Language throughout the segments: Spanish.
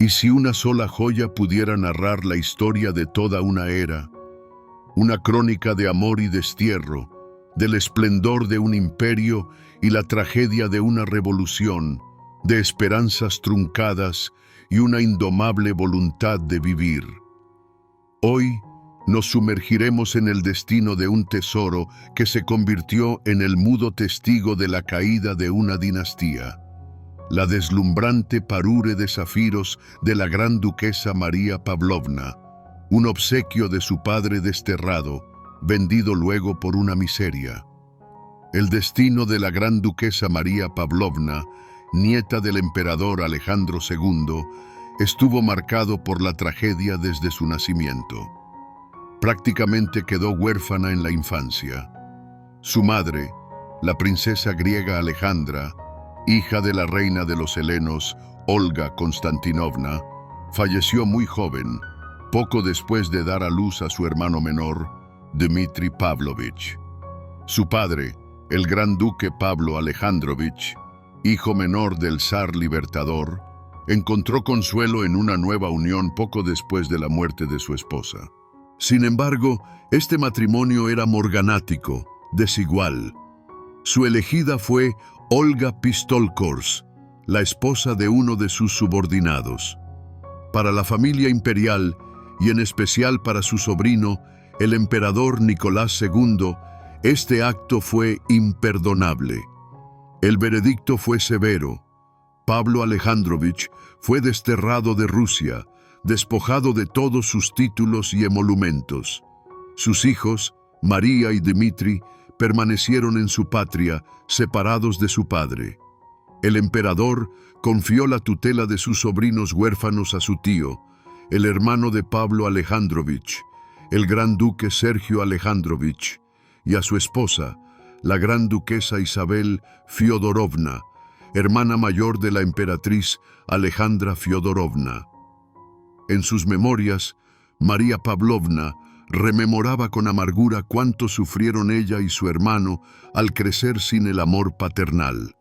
Y si una sola joya pudiera narrar la historia de toda una era, una crónica de amor y destierro, del esplendor de un imperio y la tragedia de una revolución, de esperanzas truncadas y una indomable voluntad de vivir. Hoy nos sumergiremos en el destino de un tesoro que se convirtió en el mudo testigo de la caída de una dinastía. La deslumbrante parure de zafiros de la gran duquesa María Pavlovna, un obsequio de su padre desterrado, vendido luego por una miseria. El destino de la gran duquesa María Pavlovna, nieta del emperador Alejandro II, estuvo marcado por la tragedia desde su nacimiento. Prácticamente quedó huérfana en la infancia. Su madre, la princesa griega Alejandra, hija de la reina de los helenos, Olga Konstantinovna, falleció muy joven, poco después de dar a luz a su hermano menor, Dmitri Pavlovich. Su padre, el gran duque Pablo Alejandrovich, hijo menor del zar libertador, encontró consuelo en una nueva unión poco después de la muerte de su esposa. Sin embargo, este matrimonio era morganático, desigual. Su elegida fue Olga Pistolkors, la esposa de uno de sus subordinados. Para la familia imperial, y en especial para su sobrino, el emperador Nicolás II, este acto fue imperdonable. El veredicto fue severo. Pablo Alejandrovich fue desterrado de Rusia, despojado de todos sus títulos y emolumentos. Sus hijos, María y Dmitri, permanecieron en su patria, separados de su padre. El emperador confió la tutela de sus sobrinos huérfanos a su tío, el hermano de Pablo Alejandrovich, el gran duque Sergio Alejandrovich, y a su esposa, la gran duquesa Isabel Fyodorovna, hermana mayor de la emperatriz Alejandra Fyodorovna. En sus memorias, María Pavlovna rememoraba con amargura cuánto sufrieron ella y su hermano al crecer sin el amor paternal.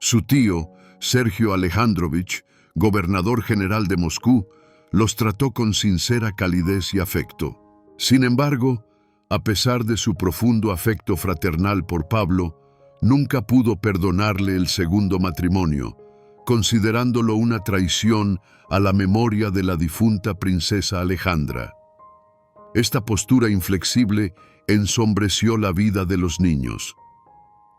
Su tío, Sergio Alejandrovich, gobernador general de Moscú, los trató con sincera calidez y afecto. Sin embargo, a pesar de su profundo afecto fraternal por Pablo, nunca pudo perdonarle el segundo matrimonio, considerándolo una traición a la memoria de la difunta princesa Alejandra. Esta postura inflexible ensombreció la vida de los niños.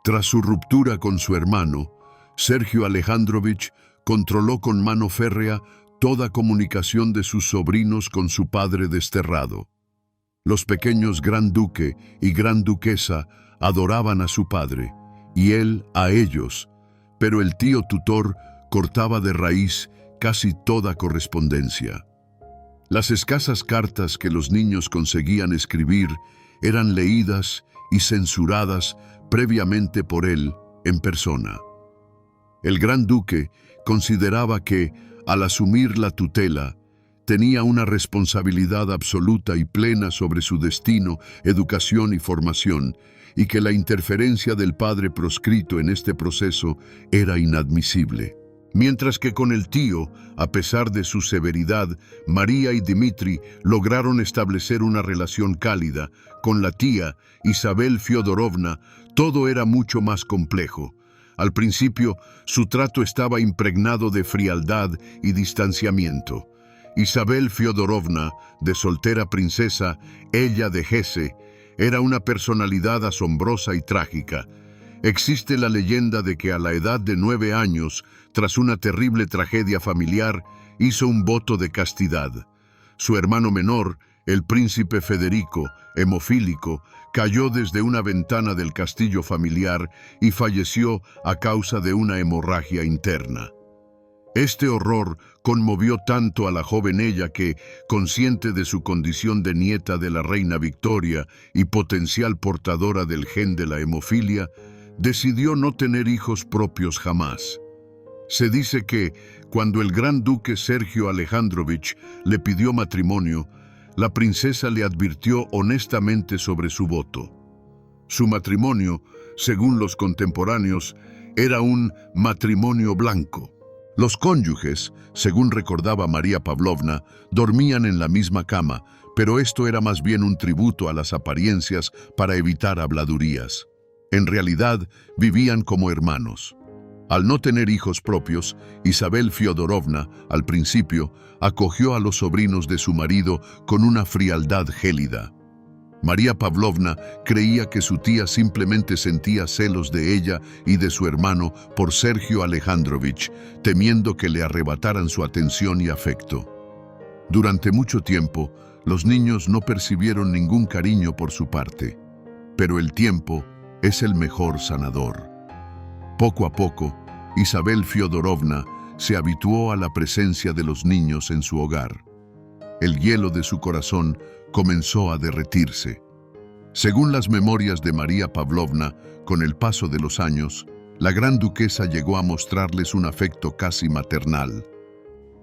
Tras su ruptura con su hermano, Sergio Alejandrovich controló con mano férrea toda comunicación de sus sobrinos con su padre desterrado. Los pequeños gran duque y gran duquesa adoraban a su padre, y él a ellos, pero el tío tutor cortaba de raíz casi toda correspondencia. Las escasas cartas que los niños conseguían escribir eran leídas y censuradas previamente por él en persona. El gran duque consideraba que, al asumir la tutela, tenía una responsabilidad absoluta y plena sobre su destino, educación y formación, y que la interferencia del padre proscrito en este proceso era inadmisible. Mientras que con el tío, a pesar de su severidad, María y Dmitri lograron establecer una relación cálida. Con la tía, Isabel Fyodorovna, todo era mucho más complejo. Al principio, su trato estaba impregnado de frialdad y distanciamiento. Isabel Fyodorovna, de soltera princesa, ella de Hesse, era una personalidad asombrosa y trágica. Existe la leyenda de que a la edad de 9 años, tras una terrible tragedia familiar, hizo un voto de castidad. Su hermano menor, el príncipe Federico, hemofílico, cayó desde una ventana del castillo familiar y falleció a causa de una hemorragia interna. Este horror conmovió tanto a la joven ella que, consciente de su condición de nieta de la reina Victoria y potencial portadora del gen de la hemofilia, decidió no tener hijos propios jamás. Se dice que, cuando el gran duque Sergio Alejandrovich le pidió matrimonio, la princesa le advirtió honestamente sobre su voto. Su matrimonio, según los contemporáneos, era un matrimonio blanco. Los cónyuges, según recordaba María Pavlovna, dormían en la misma cama, pero esto era más bien un tributo a las apariencias para evitar habladurías. En realidad, vivían como hermanos. Al no tener hijos propios, Isabel Fiodorovna, al principio, acogió a los sobrinos de su marido con una frialdad gélida. María Pavlovna creía que su tía simplemente sentía celos de ella y de su hermano por Sergio Alejandrovich, temiendo que le arrebataran su atención y afecto. Durante mucho tiempo, los niños no percibieron ningún cariño por su parte, pero el tiempo es el mejor sanador. Poco a poco, Isabel Fiodorovna se habituó a la presencia de los niños en su hogar. El hielo de su corazón comenzó a derretirse. Según las memorias de María Pavlovna, con el paso de los años, la gran duquesa llegó a mostrarles un afecto casi maternal.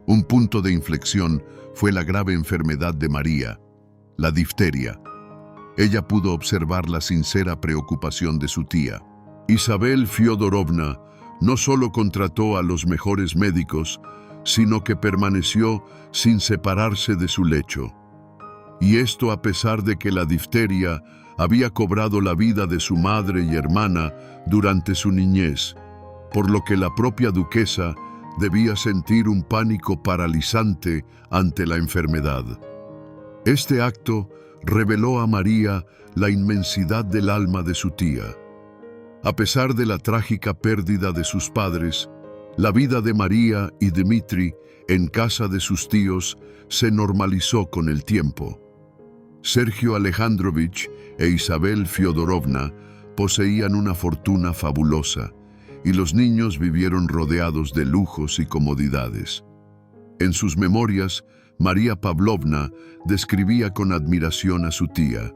Un punto de inflexión fue la grave enfermedad de María, la difteria. Ella pudo observar la sincera preocupación de su tía. Isabel Fiodorovna no solo contrató a los mejores médicos, sino que permaneció sin separarse de su lecho. Y esto a pesar de que la difteria había cobrado la vida de su madre y hermana durante su niñez, por lo que la propia duquesa debía sentir un pánico paralizante ante la enfermedad. Este acto reveló a María la inmensidad del alma de su tía. A pesar de la trágica pérdida de sus padres, la vida de María y Dmitri en casa de sus tíos se normalizó con el tiempo. Sergio Alejandrovich e Isabel Fiodorovna poseían una fortuna fabulosa y los niños vivieron rodeados de lujos y comodidades. En sus memorias, María Pavlovna describía con admiración a su tía,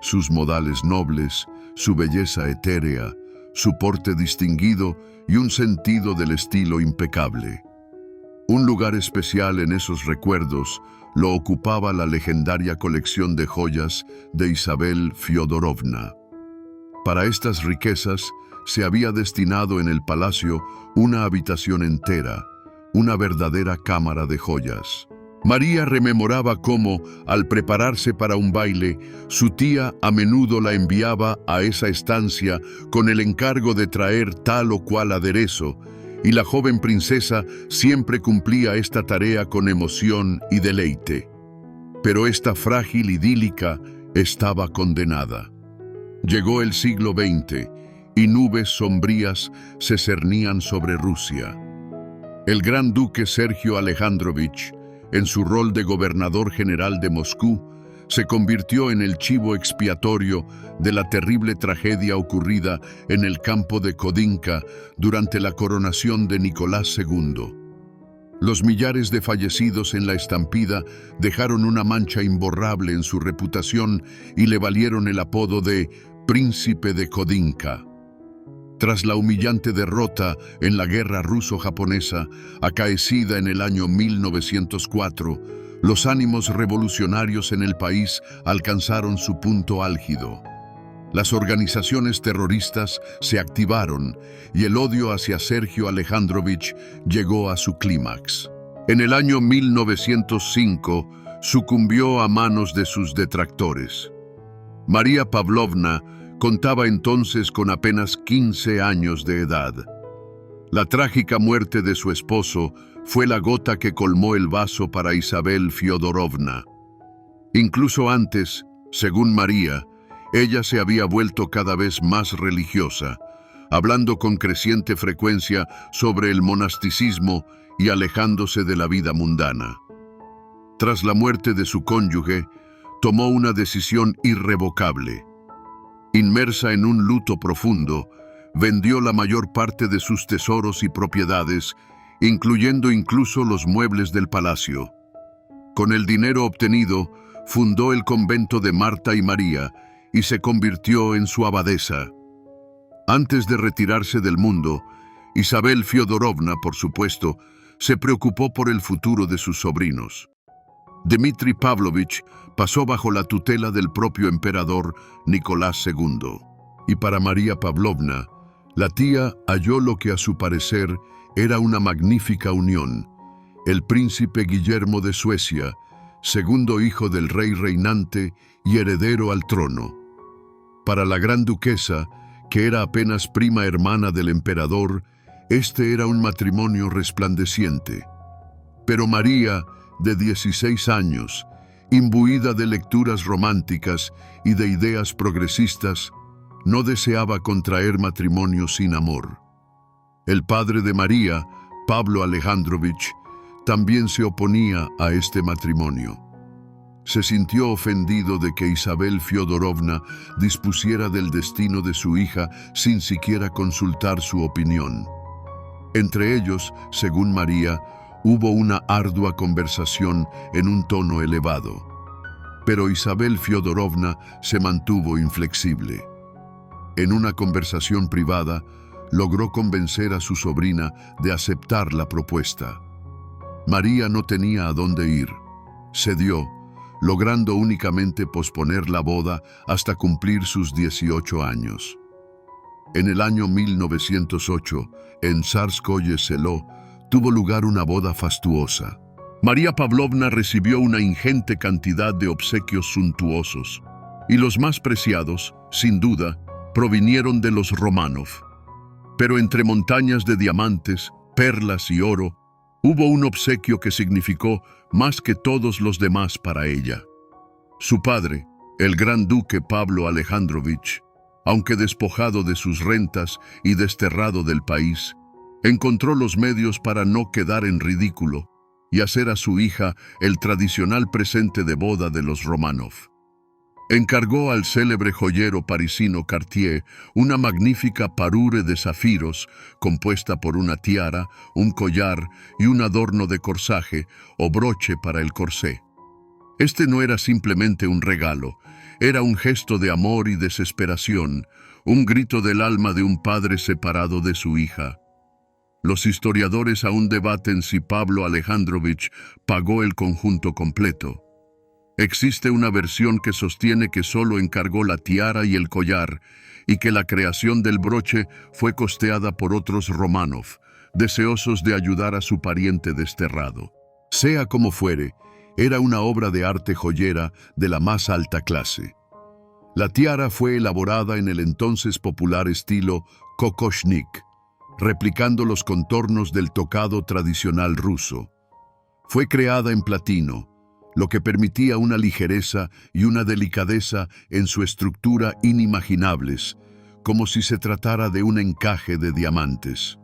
sus modales nobles, su belleza etérea, su porte distinguido y un sentido del estilo impecable. Un lugar especial en esos recuerdos lo ocupaba la legendaria colección de joyas de Isabel Fiodorovna. Para estas riquezas se había destinado en el palacio una habitación entera, una verdadera cámara de joyas. María rememoraba cómo, al prepararse para un baile, su tía a menudo la enviaba a esa estancia con el encargo de traer tal o cual aderezo, y la joven princesa siempre cumplía esta tarea con emoción y deleite. Pero esta frágil idílica estaba condenada. Llegó el siglo XX y nubes sombrías se cernían sobre Rusia. El gran duque Sergio Alejandrovich, en su rol de gobernador general de Moscú, se convirtió en el chivo expiatorio de la terrible tragedia ocurrida en el campo de Kodinka durante la coronación de Nicolás II. Los millares de fallecidos en la estampida dejaron una mancha imborrable en su reputación y le valieron el apodo de Príncipe de Kodinka. Tras la humillante derrota en la guerra ruso-japonesa, acaecida en el año 1904, los ánimos revolucionarios en el país alcanzaron su punto álgido. Las organizaciones terroristas se activaron y el odio hacia Sergio Alejandrovich llegó a su clímax. En el año 1905 sucumbió a manos de sus detractores. María Pavlovna contaba entonces con apenas 15 años de edad. La trágica muerte de su esposo fue la gota que colmó el vaso para Isabel Fiodorovna. Incluso antes, según María, ella se había vuelto cada vez más religiosa, hablando con creciente frecuencia sobre el monasticismo y alejándose de la vida mundana. Tras la muerte de su cónyuge, tomó una decisión irrevocable. Inmersa en un luto profundo, vendió la mayor parte de sus tesoros y propiedades, incluyendo incluso los muebles del palacio. Con el dinero obtenido, fundó el convento de Marta y María y se convirtió en su abadesa. Antes de retirarse del mundo, Isabel Fiodorovna, por supuesto, se preocupó por el futuro de sus sobrinos. Dmitri Pavlovich pasó bajo la tutela del propio emperador Nicolás II. Y para María Pavlovna, la tía halló lo que a su parecer Era una magnífica unión. El príncipe Guillermo de Suecia, segundo hijo del rey reinante y heredero al trono. Para la gran duquesa, que era apenas prima hermana del emperador, este era un matrimonio resplandeciente. Pero María, de 16 años, imbuida de lecturas románticas y de ideas progresistas, no deseaba contraer matrimonio sin amor. El padre de María, Pablo Alejandrovich, también se oponía a este matrimonio. Se sintió ofendido de que Isabel Fyodorovna dispusiera del destino de su hija sin siquiera consultar su opinión. Entre ellos, según María, hubo una ardua conversación en un tono elevado. Pero Isabel Fyodorovna se mantuvo inflexible. En una conversación privada, logró convencer a su sobrina de aceptar la propuesta. María no tenía a dónde ir. Cedió, logrando únicamente posponer la boda hasta cumplir sus 18 años. En el año 1908, en Tsarskoye Seló, tuvo lugar una boda fastuosa. María Pavlovna recibió una ingente cantidad de obsequios suntuosos, y los más preciados, sin duda, provinieron de los Románov. Pero entre montañas de diamantes, perlas y oro, hubo un obsequio que significó más que todos los demás para ella. Su padre, el gran duque Pablo Alejandrovich, aunque despojado de sus rentas y desterrado del país, encontró los medios para no quedar en ridículo y hacer a su hija el tradicional presente de boda de los Románov. Encargó al célebre joyero parisino Cartier una magnífica parure de zafiros compuesta por una tiara, un collar y un adorno de corsaje o broche para el corsé. Este no era simplemente un regalo, era un gesto de amor y desesperación, un grito del alma de un padre separado de su hija. Los historiadores aún debaten si Pablo Alejandrovich pagó el conjunto completo. Existe una versión que sostiene que solo encargó la tiara y el collar y que la creación del broche fue costeada por otros Románov, deseosos de ayudar a su pariente desterrado. Sea como fuere, era una obra de arte joyera de la más alta clase. La tiara fue elaborada en el entonces popular estilo kokoshnik, replicando los contornos del tocado tradicional ruso. Fue creada en platino, lo que permitía una ligereza y una delicadeza en su estructura inimaginables, como si se tratara de un encaje de diamantes.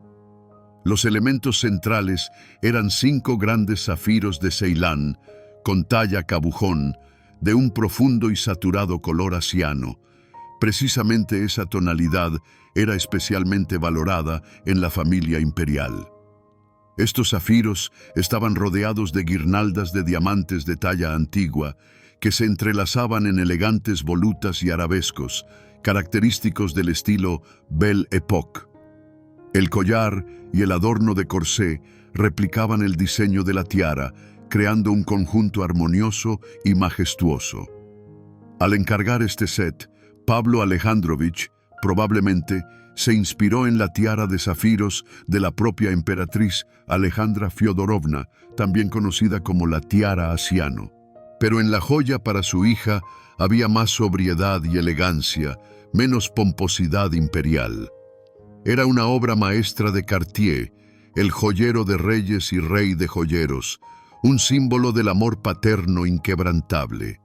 Los elementos centrales eran 5 grandes zafiros de Ceilán, con talla cabujón, de un profundo y saturado color asiano. Precisamente esa tonalidad era especialmente valorada en la familia imperial. Estos zafiros estaban rodeados de guirnaldas de diamantes de talla antigua que se entrelazaban en elegantes volutas y arabescos, característicos del estilo Belle Époque. El collar y el adorno de corsé replicaban el diseño de la tiara, creando un conjunto armonioso y majestuoso. Al encargar este set, Pablo Alejandrovich, probablemente, se inspiró en la tiara de zafiros de la propia emperatriz Alejandra Fyodorovna, también conocida como la tiara asiano. Pero en la joya para su hija había más sobriedad y elegancia, menos pomposidad imperial. Era una obra maestra de Cartier, el joyero de reyes y rey de joyeros, un símbolo del amor paterno inquebrantable.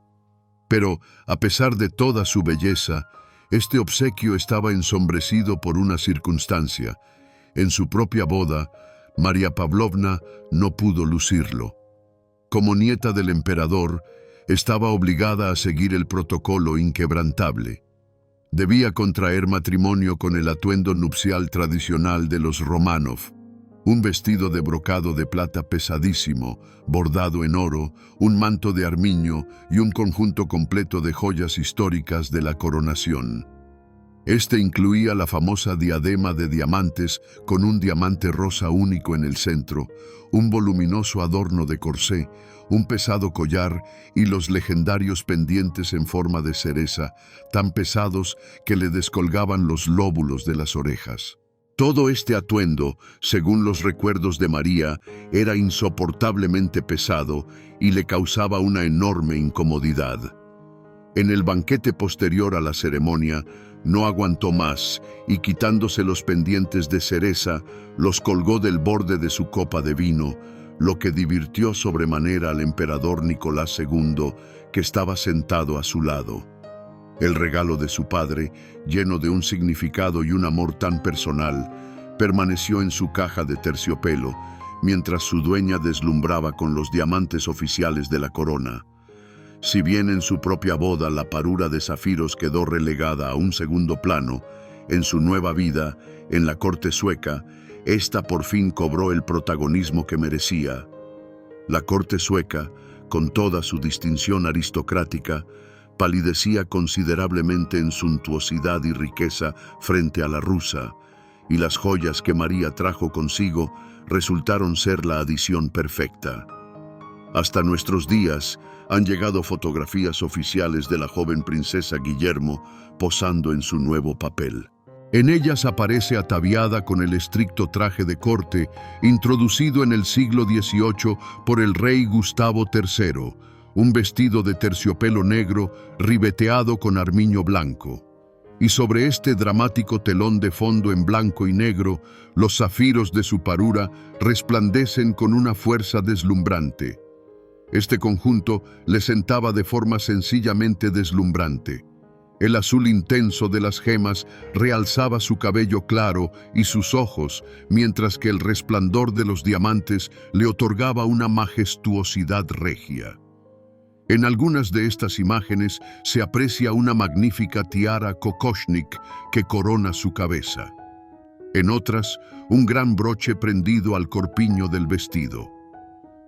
Pero, a pesar de toda su belleza, este obsequio estaba ensombrecido por una circunstancia. En su propia boda, María Pavlovna no pudo lucirlo. Como nieta del emperador, estaba obligada a seguir el protocolo inquebrantable. Debía contraer matrimonio con el atuendo nupcial tradicional de los Románov, un vestido de brocado de plata pesadísimo, bordado en oro, un manto de armiño y un conjunto completo de joyas históricas de la coronación. Este incluía la famosa diadema de diamantes con un diamante rosa único en el centro, un voluminoso adorno de corsé, un pesado collar y los legendarios pendientes en forma de cereza, tan pesados que le descolgaban los lóbulos de las orejas. Todo este atuendo, según los recuerdos de María, era insoportablemente pesado y le causaba una enorme incomodidad. En el banquete posterior a la ceremonia, no aguantó más y quitándose los pendientes de cereza, los colgó del borde de su copa de vino, lo que divirtió sobremanera al emperador Nicolás II, que estaba sentado a su lado. El regalo de su padre, lleno de un significado y un amor tan personal, permaneció en su caja de terciopelo, mientras su dueña deslumbraba con los diamantes oficiales de la corona. Si bien en su propia boda la parura de zafiros quedó relegada a un segundo plano, en su nueva vida, en la corte sueca, esta por fin cobró el protagonismo que merecía. La corte sueca, con toda su distinción aristocrática, palidecía considerablemente en suntuosidad y riqueza frente a la rusa, y las joyas que María trajo consigo resultaron ser la adición perfecta. Hasta nuestros días han llegado fotografías oficiales de la joven princesa Guillermo posando en su nuevo papel. En ellas aparece ataviada con el estricto traje de corte introducido en el siglo XVIII por el rey Gustavo III, un vestido de terciopelo negro ribeteado con armiño blanco. Y sobre este dramático telón de fondo en blanco y negro, los zafiros de su parura resplandecen con una fuerza deslumbrante. Este conjunto le sentaba de forma sencillamente deslumbrante. El azul intenso de las gemas realzaba su cabello claro y sus ojos, mientras que el resplandor de los diamantes le otorgaba una majestuosidad regia. En algunas de estas imágenes se aprecia una magnífica tiara kokoshnik que corona su cabeza. En otras, un gran broche prendido al corpiño del vestido.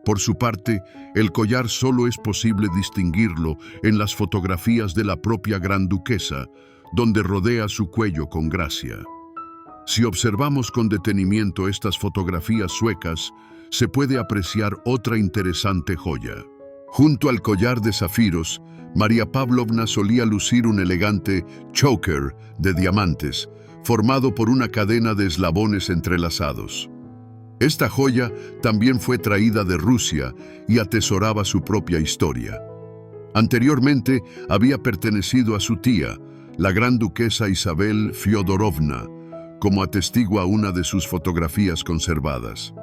Por su parte, el collar solo es posible distinguirlo en las fotografías de la propia Gran Duquesa, donde rodea su cuello con gracia. Si observamos con detenimiento estas fotografías suecas, se puede apreciar otra interesante joya. Junto al collar de zafiros, María Pavlovna solía lucir un elegante choker de diamantes, formado por una cadena de eslabones entrelazados. Esta joya también fue traída de Rusia y atesoraba su propia historia. Anteriormente había pertenecido a su tía, la gran duquesa Isabel Fyodorovna, como atestigua una de sus fotografías conservadas.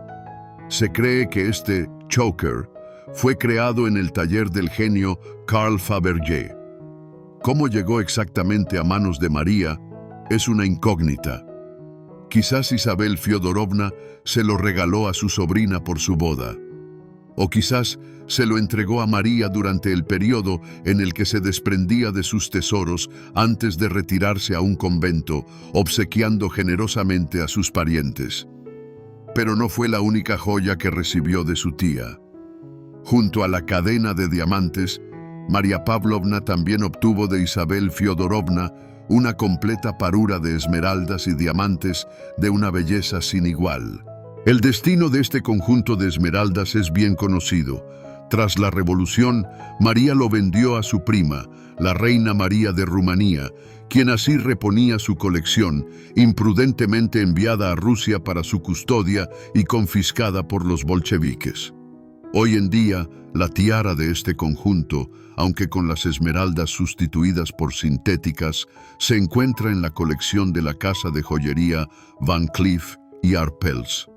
Se cree que este choker fue creado en el taller del genio Carl Fabergé. Cómo llegó exactamente a manos de María es una incógnita. Quizás Isabel Fyodorovna se lo regaló a su sobrina por su boda. O quizás se lo entregó a María durante el periodo en el que se desprendía de sus tesoros antes de retirarse a un convento, obsequiando generosamente a sus parientes. Pero no fue la única joya que recibió de su tía. Junto a la cadena de diamantes, María Pavlovna también obtuvo de Isabel Fyodorovna una completa parura de esmeraldas y diamantes de una belleza sin igual. El destino de este conjunto de esmeraldas es bien conocido. Tras la Revolución, María lo vendió a su prima, la reina María de Rumanía, quien así reponía su colección, imprudentemente enviada a Rusia para su custodia y confiscada por los bolcheviques. Hoy en día, la tiara de este conjunto, aunque con las esmeraldas sustituidas por sintéticas, se encuentra en la colección de la casa de joyería Van Cleef y Arpels.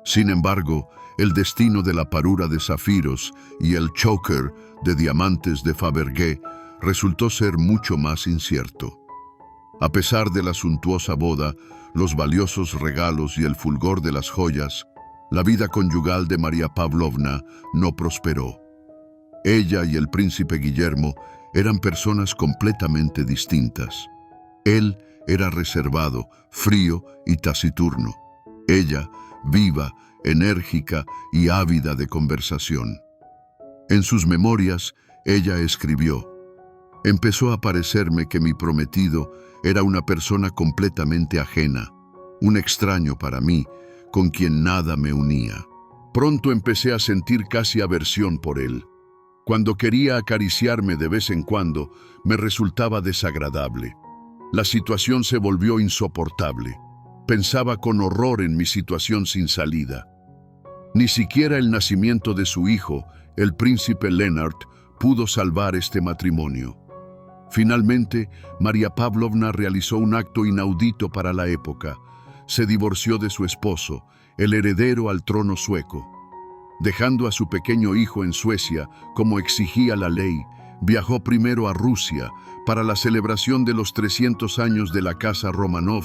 Sin embargo, el destino de la parura de zafiros y el choker de diamantes de Fabergé resultó ser mucho más incierto. A pesar de la suntuosa boda, los valiosos regalos y el fulgor de las joyas, la vida conyugal de María Pavlovna no prosperó. Ella y el príncipe Guillermo eran personas completamente distintas. Él era reservado, frío y taciturno. Ella, viva, enérgica y ávida de conversación. En sus memorias, ella escribió: «Empezó a parecerme que mi prometido era una persona completamente ajena, un extraño para mí, con quien nada me unía. Pronto empecé a sentir casi aversión por él. Cuando quería acariciarme de vez en cuando, me resultaba desagradable. La situación se volvió insoportable. Pensaba con horror en mi situación sin salida. Ni siquiera el nacimiento de su hijo, el príncipe Leonard, pudo salvar este matrimonio. Finalmente, María Pavlovna realizó un acto inaudito para la época. Se divorció de su esposo, el heredero al trono sueco. Dejando a su pequeño hijo en Suecia, como exigía la ley, viajó primero a Rusia para la celebración de los 300 años de la Casa Romanov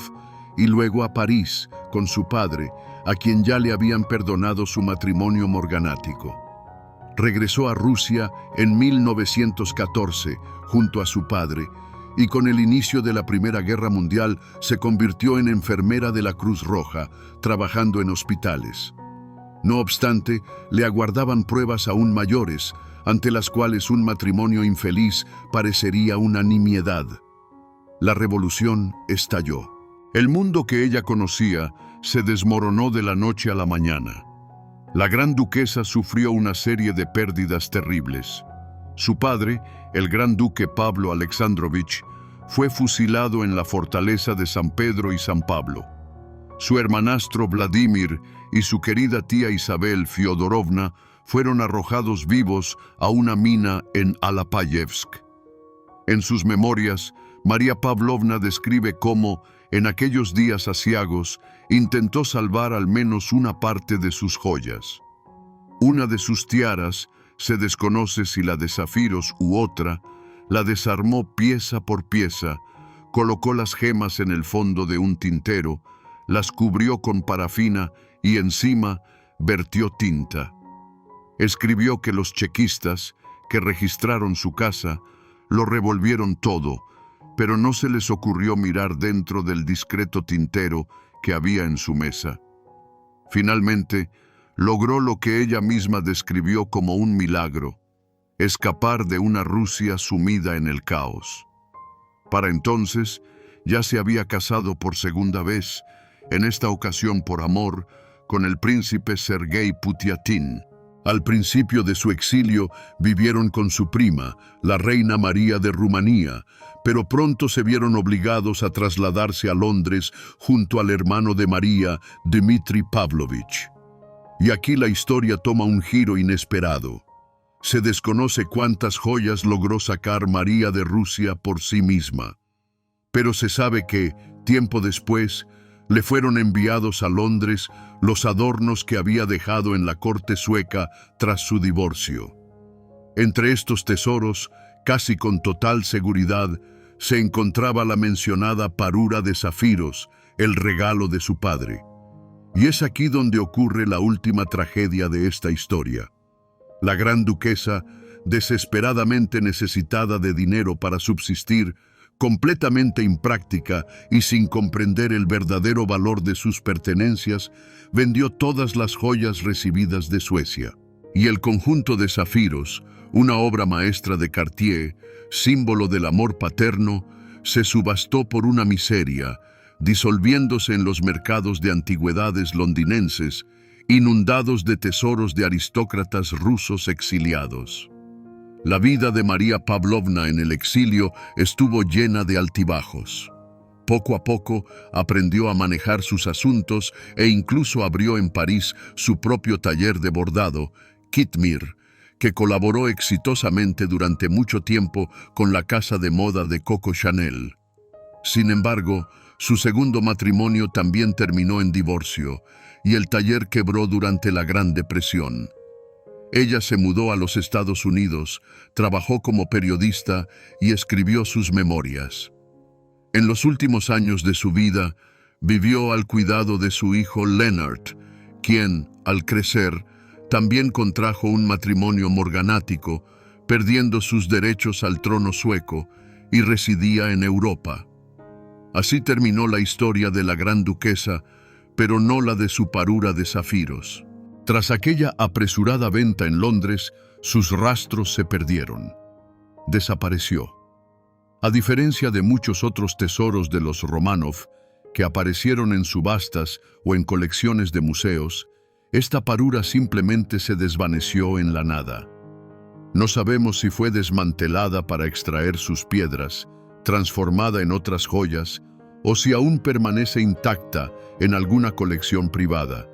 y luego a París con su padre, a quien ya le habían perdonado su matrimonio morganático. Regresó a Rusia en 1914 junto a su padre y con el inicio de la Primera Guerra Mundial se convirtió en enfermera de la Cruz Roja, trabajando en hospitales. No obstante, le aguardaban pruebas aún mayores, ante las cuales un matrimonio infeliz parecería una nimiedad. La revolución estalló. El mundo que ella conocía se desmoronó de la noche a la mañana. La gran duquesa sufrió una serie de pérdidas terribles. Su padre, el gran duque Pablo Alexandrovich, fue fusilado en la fortaleza de San Pedro y San Pablo. Su hermanastro Vladimir y su querida tía Isabel Fyodorovna fueron arrojados vivos a una mina en Alapayevsk. En sus memorias, María Pavlovna describe cómo, en aquellos días aciagos, intentó salvar al menos una parte de sus joyas. Una de sus tiaras, se desconoce si la de zafiros u otra, la desarmó pieza por pieza, colocó las gemas en el fondo de un tintero, las cubrió con parafina y encima vertió tinta. Escribió que los chequistas, que registraron su casa, lo revolvieron todo, pero no se les ocurrió mirar dentro del discreto tintero que había en su mesa. Finalmente, logró lo que ella misma describió como un milagro: escapar de una Rusia sumida en el caos. Para entonces, ya se había casado por segunda vez, en esta ocasión por amor, con el príncipe Sergei Putiatin. Al principio de su exilio vivieron con su prima, la reina María de Rumanía, pero pronto se vieron obligados a trasladarse a Londres junto al hermano de María, Dmitri Pavlovich. Y aquí la historia toma un giro inesperado. Se desconoce cuántas joyas logró sacar María de Rusia por sí misma, pero se sabe que, tiempo después, le fueron enviados a Londres los adornos que había dejado en la corte sueca tras su divorcio. Entre estos tesoros, casi con total seguridad, se encontraba la mencionada parura de zafiros, el regalo de su padre. Y es aquí donde ocurre la última tragedia de esta historia. La gran duquesa, desesperadamente necesitada de dinero para subsistir, completamente impráctica y sin comprender el verdadero valor de sus pertenencias, vendió todas las joyas recibidas de Suecia. Y el conjunto de zafiros, una obra maestra de Cartier, símbolo del amor paterno, se subastó por una miseria, disolviéndose en los mercados de antigüedades londinenses, inundados de tesoros de aristócratas rusos exiliados. La vida de María Pavlovna en el exilio estuvo llena de altibajos. Poco a poco aprendió a manejar sus asuntos e incluso abrió en París su propio taller de bordado, Kitmir, que colaboró exitosamente durante mucho tiempo con la casa de moda de Coco Chanel. Sin embargo, su segundo matrimonio también terminó en divorcio y el taller quebró durante la Gran Depresión. Ella se mudó a los Estados Unidos, trabajó como periodista y escribió sus memorias. En los últimos años de su vida, vivió al cuidado de su hijo Leonard, quien, al crecer, también contrajo un matrimonio morganático, perdiendo sus derechos al trono sueco, y residía en Europa. Así terminó la historia de la gran duquesa, pero no la de su parura de zafiros. Tras aquella apresurada venta en Londres, sus rastros se perdieron. Desapareció. A diferencia de muchos otros tesoros de los Romanov, que aparecieron en subastas o en colecciones de museos, esta parura simplemente se desvaneció en la nada. No sabemos si fue desmantelada para extraer sus piedras, transformada en otras joyas, o si aún permanece intacta en alguna colección privada,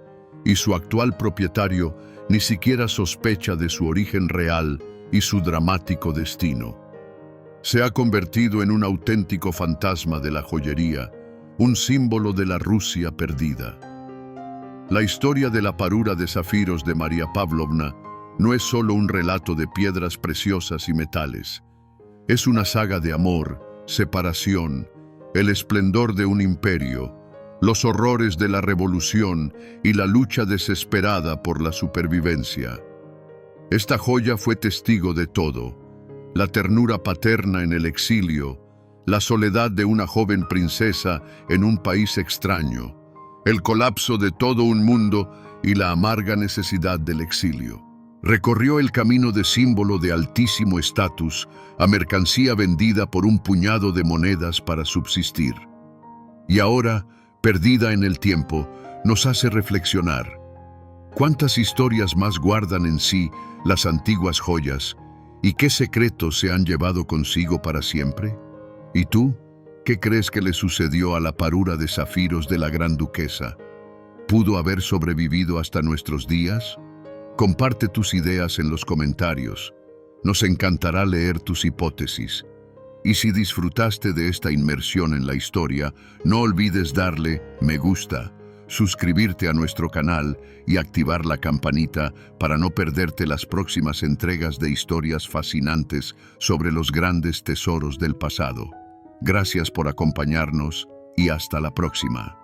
y su actual propietario ni siquiera sospecha de su origen real y su dramático destino. Se ha convertido en un auténtico fantasma de la joyería, un símbolo de la Rusia perdida. La historia de la parura de zafiros de María Pavlovna no es solo un relato de piedras preciosas y metales. Es una saga de amor, separación, el esplendor de un imperio, los horrores de la revolución y la lucha desesperada por la supervivencia. Esta joya fue testigo de todo: la ternura paterna en el exilio, la soledad de una joven princesa en un país extraño, el colapso de todo un mundo y la amarga necesidad del exilio. Recorrió el camino de símbolo de altísimo estatus a mercancía vendida por un puñado de monedas para subsistir. Y ahora, perdida en el tiempo, nos hace reflexionar. ¿Cuántas historias más guardan en sí las antiguas joyas y qué secretos se han llevado consigo para siempre? ¿Y tú? ¿Qué crees que le sucedió a la parura de zafiros de la gran duquesa? ¿Pudo haber sobrevivido hasta nuestros días? Comparte tus ideas en los comentarios. Nos encantará leer tus hipótesis. Y si disfrutaste de esta inmersión en la historia, no olvides darle me gusta, suscribirte a nuestro canal y activar la campanita para no perderte las próximas entregas de historias fascinantes sobre los grandes tesoros del pasado. Gracias por acompañarnos y hasta la próxima.